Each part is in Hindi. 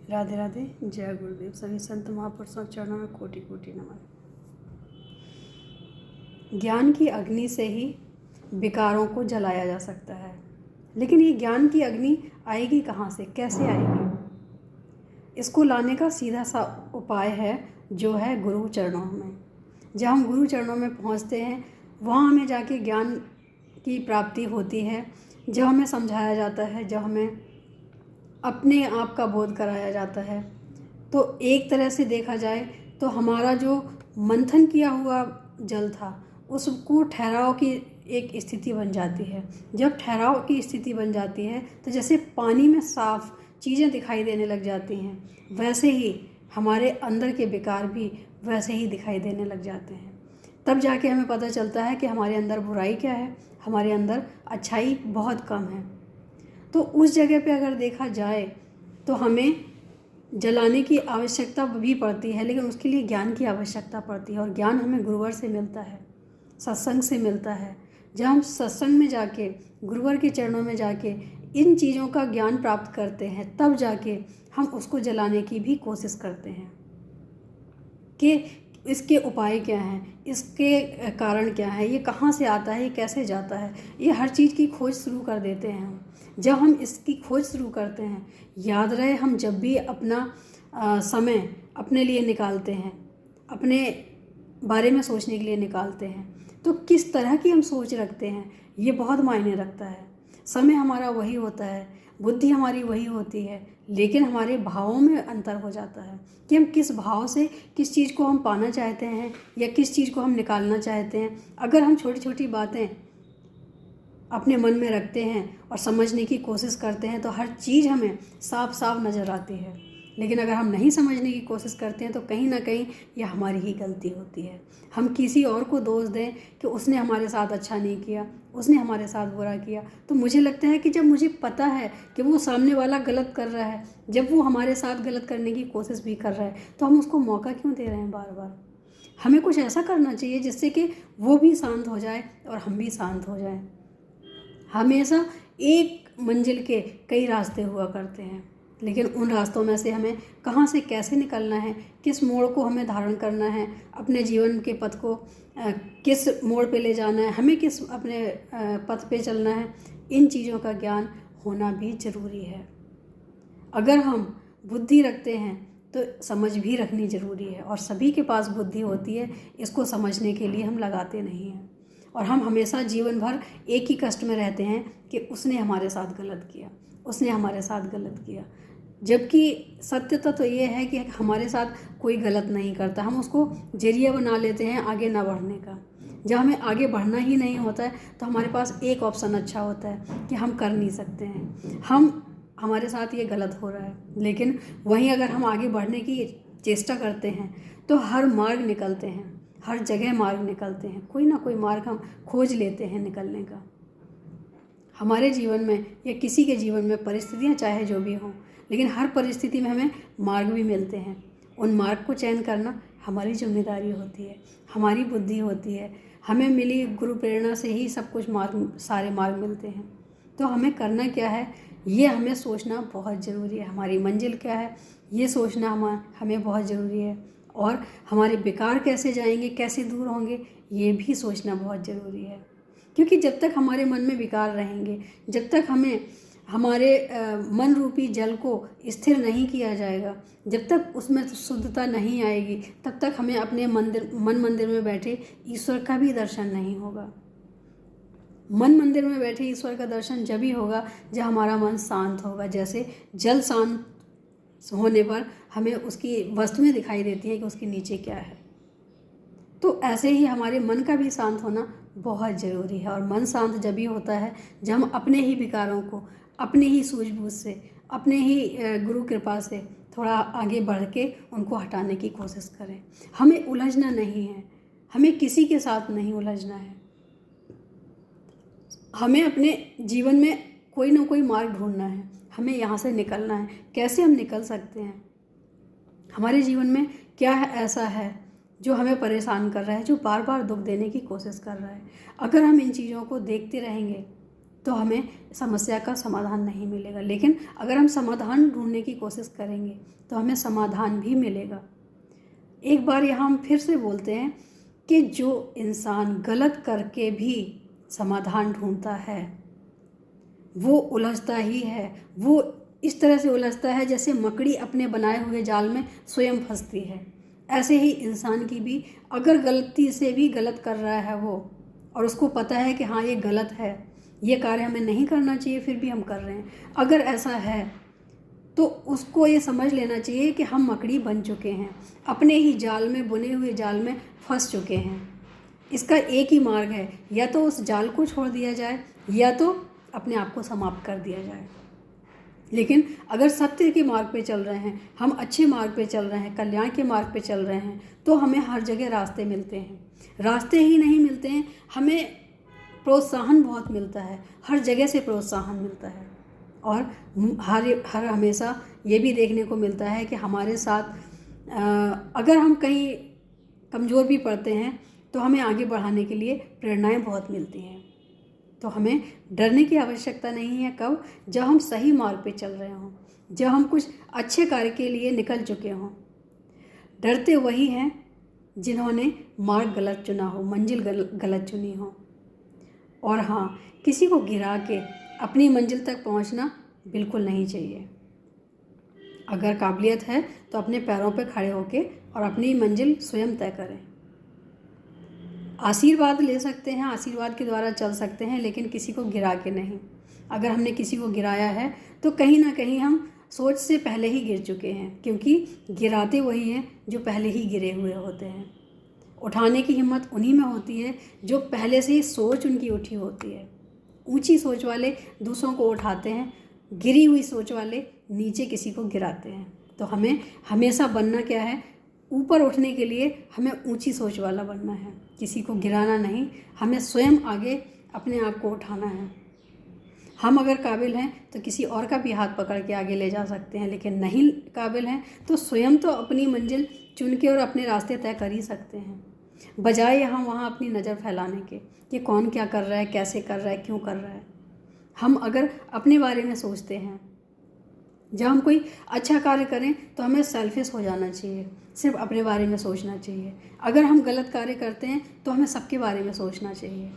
राधे राधे। जय गुरुदेव। सभी संत महापुरुषों के चरणों में कोटि कोटि नमन। ज्ञान की अग्नि से ही विकारों को जलाया जा सकता है, लेकिन ये ज्ञान की अग्नि आएगी कहाँ से, कैसे आएगी? इसको लाने का सीधा सा उपाय है, जो है गुरु चरणों में। जब हम गुरु चरणों में पहुँचते हैं, वहाँ हमें जाके ज्ञान की प्राप्ति होती है। जब हमें समझाया जाता है, जब हमें अपने आप का बोध कराया जाता है, तो एक तरह से देखा जाए तो हमारा जो मंथन किया हुआ जल था, उसको ठहराव की एक स्थिति बन जाती है। जब ठहराव की स्थिति बन जाती है तो जैसे पानी में साफ चीज़ें दिखाई देने लग जाती हैं, वैसे ही हमारे अंदर के विकार भी वैसे ही दिखाई देने लग जाते हैं। तब जाके हमें पता चलता है कि हमारे अंदर बुराई क्या है, हमारे अंदर अच्छाई बहुत कम है। तो उस जगह पे अगर देखा जाए तो हमें जलाने की आवश्यकता भी पड़ती है, लेकिन उसके लिए ज्ञान की आवश्यकता पड़ती है। और ज्ञान हमें गुरुवर से मिलता है, सत्संग से मिलता है। जब हम सत्संग में जाके, गुरुवर के चरणों में जाके इन चीज़ों का ज्ञान प्राप्त करते हैं, तब जाके हम उसको जलाने की भी कोशिश करते हैं कि इसके उपाय क्या हैं, इसके कारण क्या है, ये कहाँ से आता है, ये कैसे जाता है। ये हर चीज़ की खोज शुरू कर देते हैं हम। जब हम इसकी खोज शुरू करते हैं, याद रहे हम जब भी अपना समय अपने लिए निकालते हैं, अपने बारे में सोचने के लिए निकालते हैं, तो किस तरह की हम सोच रखते हैं, ये बहुत मायने रखता है। समय हमारा वही होता है, बुद्धि हमारी वही होती है, लेकिन हमारे भावों में अंतर हो जाता है कि हम किस भाव से किस चीज़ को हम पाना चाहते हैं या किस चीज़ को हम निकालना चाहते हैं। अगर हम छोटी छोटी बातें अपने मन में रखते हैं और समझने की कोशिश करते हैं, तो हर चीज़ हमें साफ साफ नज़र आती है। लेकिन अगर हम नहीं समझने की कोशिश करते हैं, तो कहीं ना कहीं यह हमारी ही गलती होती है। हम किसी और को दोष दें कि उसने हमारे साथ अच्छा नहीं किया, उसने हमारे साथ बुरा किया। तो मुझे लगता है कि जब मुझे पता है कि वो सामने वाला गलत कर रहा है, जब वो हमारे साथ गलत करने की कोशिश भी कर रहा है, तो हम उसको मौका क्यों दे रहे हैं बार बार? हमें कुछ ऐसा करना चाहिए जिससे कि वो भी शांत हो जाए और हम भी शांत हो जाएं। हमेशा एक मंजिल के कई रास्ते हुआ करते हैं, लेकिन उन रास्तों में से हमें कहाँ से कैसे निकलना है, किस मोड़ को हमें धारण करना है, अपने जीवन के पथ को किस मोड़ पे ले जाना है, हमें किस अपने पथ पे चलना है, इन चीज़ों का ज्ञान होना भी ज़रूरी है। अगर हम बुद्धि रखते हैं तो समझ भी रखनी ज़रूरी है, और सभी के पास बुद्धि होती है, इसको समझने के लिए हम लगाते नहीं हैं। और हम हमेशा जीवन भर एक ही कष्ट में रहते हैं कि उसने हमारे साथ गलत किया, उसने हमारे साथ गलत किया। जबकि सत्यता तो ये है कि हमारे साथ कोई गलत नहीं करता, हम उसको जरिया बना लेते हैं आगे ना बढ़ने का। जब हमें आगे बढ़ना ही नहीं होता है, तो हमारे पास एक ऑप्शन अच्छा होता है कि हम कर नहीं सकते हैं, हमारे साथ ये गलत हो रहा है। लेकिन वहीं अगर हम आगे बढ़ने की चेष्टा करते हैं, तो हर मार्ग निकलते हैं, हर जगह मार्ग निकलते हैं, कोई ना कोई मार्ग हम खोज लेते हैं निकलने का। हमारे जीवन में या किसी के जीवन में परिस्थितियाँ चाहे जो भी हों, लेकिन हर परिस्थिति में हमें मार्ग भी मिलते हैं। उन मार्ग को चयन करना हमारी जिम्मेदारी होती है, हमारी बुद्धि होती है। हमें मिली गुरु प्रेरणा से ही सब कुछ सारे मार्ग मिलते हैं। तो हमें करना क्या है, ये हमें सोचना बहुत ज़रूरी है। हमारी मंजिल क्या है, ये सोचना हमें बहुत ज़रूरी है। और हमारे विकार कैसे जाएंगे, कैसे दूर होंगे, ये भी सोचना बहुत ज़रूरी है। क्योंकि जब तक हमारे मन में विकार रहेंगे, जब तक हमें हमारे मन रूपी जल को स्थिर नहीं किया जाएगा, जब तक उसमें शुद्धता नहीं आएगी, तब तक हमें अपने मन मंदिर में बैठे ईश्वर का भी दर्शन नहीं होगा। मन मंदिर में बैठे ईश्वर का दर्शन जब ही होगा जब हमारा मन शांत होगा। जैसे जल शांत होने पर हमें उसकी वस्तुएं दिखाई देती हैं कि उसके नीचे क्या है। तो ऐसे ही हमारे मन का भी शांत होना बहुत ज़रूरी है। और मन शांत जब ही होता है जब हम अपने ही विकारों को अपने ही सूझबूझ से, अपने ही गुरु कृपा से थोड़ा आगे बढ़ के उनको हटाने की कोशिश करें। हमें उलझना नहीं है, हमें किसी के साथ नहीं उलझना है। हमें अपने जीवन में कोई ना कोई मार्ग ढूंढना है, हमें यहाँ से निकलना है। कैसे हम निकल सकते हैं? हमारे जीवन में क्या ऐसा है जो हमें परेशान कर रहा है, जो बार बार दुख देने की कोशिश कर रहा है? अगर हम इन चीज़ों को देखते रहेंगे तो हमें समस्या का समाधान नहीं मिलेगा। लेकिन अगर हम समाधान ढूंढने की कोशिश करेंगे तो हमें समाधान भी मिलेगा। एक बार यहाँ हम फिर से बोलते हैं कि जो इंसान गलत करके भी समाधान ढूंढता है वो उलझता ही है। वो इस तरह से उलझता है जैसे मकड़ी अपने बनाए हुए जाल में स्वयं फंसती है। ऐसे ही इंसान की भी अगर गलती से भी गलत कर रहा है वो, और उसको पता है कि हाँ ये गलत है, ये कार्य हमें नहीं करना चाहिए, फिर भी हम कर रहे हैं, अगर ऐसा है तो उसको ये समझ लेना चाहिए कि हम मकड़ी बन चुके हैं, अपने ही जाल में, बुने हुए जाल में फंस चुके हैं। इसका एक ही मार्ग है, या तो उस जाल को छोड़ दिया जाए या तो अपने आप को समाप्त कर दिया जाए। लेकिन अगर सत्य के मार्ग पे चल रहे हैं, हम अच्छे मार्ग पे चल रहे हैं, कल्याण के मार्ग पे चल रहे हैं, तो हमें हर जगह रास्ते मिलते हैं। रास्ते ही नहीं मिलते हैं, हमें प्रोत्साहन बहुत मिलता है, हर जगह से प्रोत्साहन मिलता है। और हर हमेशा ये भी देखने को मिलता है कि हमारे साथ अगर हम कहीं कमज़ोर भी पड़ते हैं तो हमें आगे बढ़ाने के लिए प्रेरणाएं बहुत मिलती हैं। तो हमें डरने की आवश्यकता नहीं है। कब? जब हम सही मार्ग पे चल रहे हों, जब हम कुछ अच्छे कार्य के लिए निकल चुके हों। डरते वही हैं जिन्होंने मार्ग गलत चुना हो, मंजिल गलत चुनी हो। और हाँ, किसी को गिरा के अपनी मंजिल तक पहुंचना बिल्कुल नहीं चाहिए। अगर काबिलियत है तो अपने पैरों पे खड़े होके और अपनी मंजिल स्वयं तय करें। आशीर्वाद ले सकते हैं, आशीर्वाद के द्वारा चल सकते हैं, लेकिन किसी को गिरा के नहीं। अगर हमने किसी को गिराया है तो कहीं ना कहीं हम सोच से पहले ही गिर चुके हैं, क्योंकि गिराते वही हैं जो पहले ही गिरे हुए होते हैं। उठाने की हिम्मत उन्हीं में होती है जो पहले से ही सोच उनकी उठी होती है। ऊंची सोच वाले दूसरों को उठाते हैं, गिरी हुई सोच वाले नीचे किसी को गिराते हैं। तो हमें हमेशा बनना क्या है? ऊपर उठने के लिए हमें ऊंची सोच वाला बनना है, किसी को गिराना नहीं। हमें स्वयं आगे अपने आप को उठाना है। हम अगर काबिल हैं तो किसी और का भी हाथ पकड़ के आगे ले जा सकते हैं, लेकिन नहीं काबिल हैं तो स्वयं तो अपनी मंजिल चुन के और अपने रास्ते तय कर ही सकते हैं, बजाय यहाँ वहाँ अपनी नज़र फैलाने के कि कौन क्या कर रहा है, कैसे कर रहा है, क्यों कर रहा है। हम अगर अपने बारे में सोचते हैं, जब हम कोई अच्छा कार्य करें तो हमें सेल्फिश हो जाना चाहिए, सिर्फ अपने बारे में सोचना चाहिए। अगर हम गलत कार्य करते हैं तो हमें सबके बारे में सोचना चाहिए।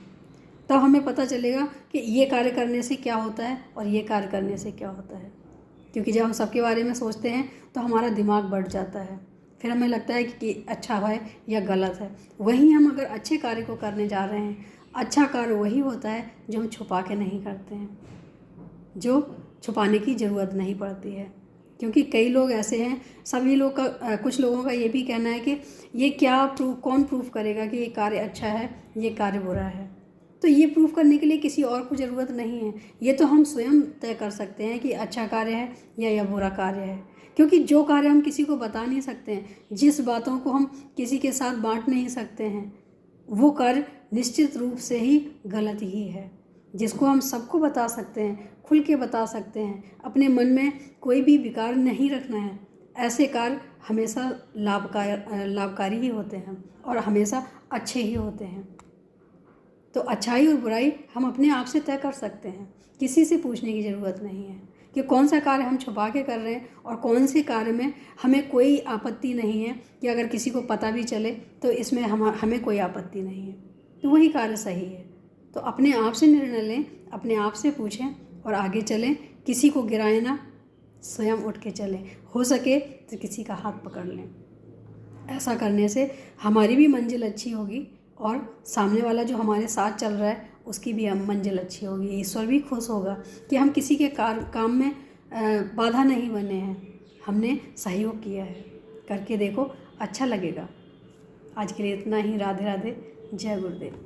तब हमें पता चलेगा कि ये कार्य करने से क्या होता है और ये कार्य करने से क्या होता है। क्योंकि जब हम सबके बारे में सोचते हैं तो हमारा दिमाग बढ़ जाता है, फिर हमें लगता है कि अच्छा है या गलत है। वहीं हम अगर अच्छे कार्य को करने जा रहे हैं, अच्छा कार्य वही होता है जो हम छुपा के नहीं करते हैं, जो छुपाने की ज़रूरत नहीं पड़ती है। क्योंकि कई लोग ऐसे हैं, सभी लोग का कुछ लोगों का ये भी कहना है कि ये क्या कौन प्रूफ करेगा कि ये कार्य अच्छा है, ये कार्य बुरा है। तो ये प्रूफ करने के लिए किसी और को ज़रूरत नहीं है, ये तो हम स्वयं तय कर सकते हैं कि अच्छा कार्य है या यह बुरा कार्य है। क्योंकि जो कार्य हम किसी को बता नहीं सकते हैं, जिस बातों को हम किसी के साथ बांट नहीं सकते हैं, वो कार्य निश्चित रूप से ही गलत ही है। जिसको हम सबको बता सकते हैं, खुल के बता सकते हैं, अपने मन में कोई भी विकार नहीं रखना है, ऐसे कार्य हमेशा लाभकारी ही होते हैं और हमेशा अच्छे ही होते हैं। तो अच्छाई और बुराई हम अपने आप से तय कर सकते हैं, किसी से पूछने की ज़रूरत नहीं है कि कौन सा कार्य हम छुपा के कर रहे हैं और कौन से कार्य में हमें कोई आपत्ति नहीं है, कि अगर किसी को पता भी चले तो इसमें हमें कोई आपत्ति नहीं है, तो वही कार्य सही है। तो अपने आप से निर्णय लें, अपने आप से पूछें और आगे चलें। किसी को गिराएं ना, स्वयं उठ के चलें। हो सके तो किसी का हाथ पकड़ लें। ऐसा करने से हमारी भी मंजिल अच्छी होगी और सामने वाला जो हमारे साथ चल रहा है उसकी भी मंजिल अच्छी होगी। ईश्वर भी खुश होगा कि हम किसी के काम में बाधा नहीं बने हैं, हमने सहयोग किया है। करके देखो, अच्छा लगेगा। आज के लिए इतना ही। राधे राधे, जय गुरुदेव।